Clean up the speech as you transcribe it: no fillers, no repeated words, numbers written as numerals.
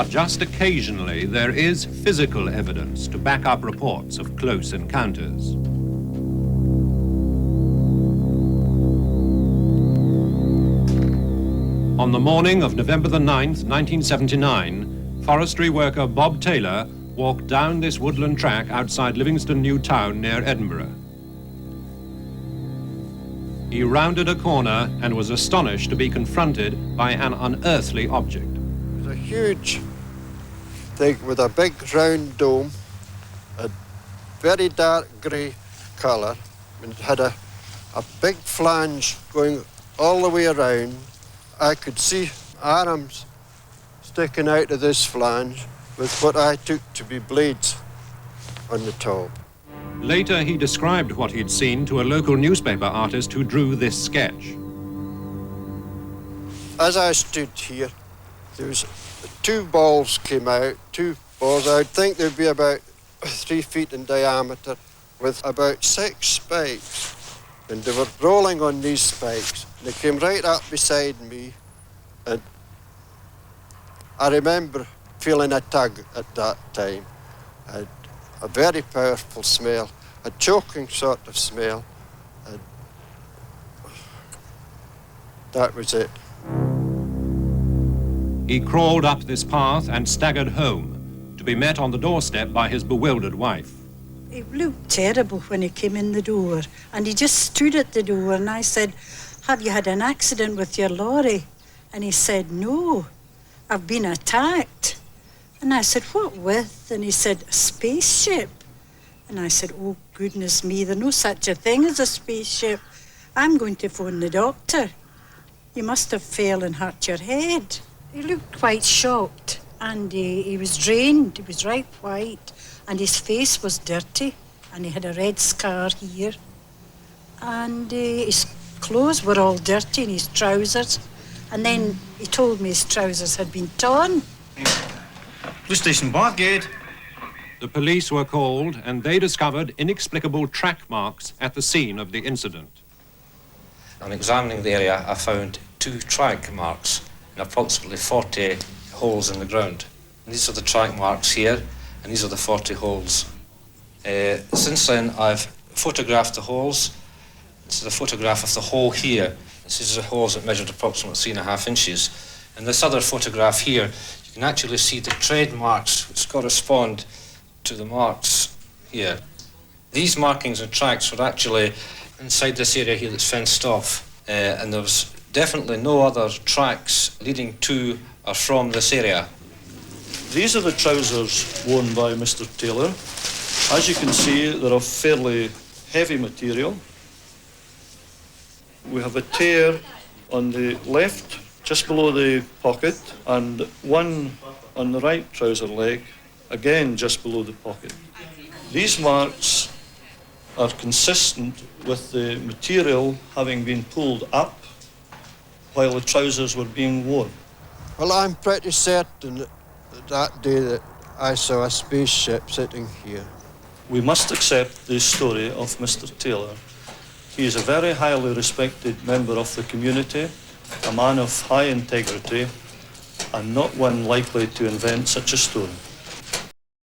But just occasionally, there is physical evidence to back up reports of close encounters. On the morning of November the 9th, 1979, forestry worker Bob Taylor walked down this woodland track outside Livingston New Town near Edinburgh. He rounded a corner and was astonished to be confronted by an unearthly object. It was a huge thing with a big round dome, a very dark grey colour, and it had a big flange going all the way around. I could see arms sticking out of this flange with what I took to be blades on the top. Later, he described what he'd seen to a local newspaper artist who drew this sketch. As I stood here, there was two balls came out, two balls. I would think they'd be about 3 feet in diameter with about 6 spikes. And they were rolling on these spikes. They came right up beside me, and I remember feeling a tug at that time. A very powerful smell, a choking sort of smell, and that was it. He crawled up this path and staggered home, to be met on the doorstep by his bewildered wife. It looked terrible when he came in the door, and he just stood at the door, and I said, "Have you had an accident with your lorry?" And he said, "No, I've been attacked." And I said, "What with?" And he said, "A spaceship." And I said, "Oh, goodness me, there's no such a thing as a spaceship. I'm going to phone the doctor. You must have fell and hurt your head." He looked quite shocked, and he was drained. He was right white, and his face was dirty, and he had a red scar here. And his clothes were all dirty, and his trousers. And then he told me his trousers had been torn. Police station, Bathgate. The police were called, and they discovered inexplicable track marks at the scene of the incident. On examining the area, I found 2 track marks in approximately 40 holes in the ground. And these are the track marks here, and these are the 40 holes. Since then, I've photographed the holes. This is a photograph of the hole here. This is the holes that measured approximately 3.5 inches. And this other photograph here, you can actually see the tread marks which correspond to the marks here. These markings and tracks were actually inside this area here that's fenced off, and there was definitely no other tracks leading to or from this area. These are the trousers worn by Mr. Taylor. As you can see, they're of fairly heavy material. We have a tear on the left, just below the pocket, and one on the right trouser leg, again just below the pocket. These marks are consistent with the material having been pulled up while the trousers were being worn. Well, I'm pretty certain that day that I saw a spaceship sitting here. We must accept the story of Mr. Taylor. He is a very highly respected member of the community, a man of high integrity, and not one likely to invent such a story.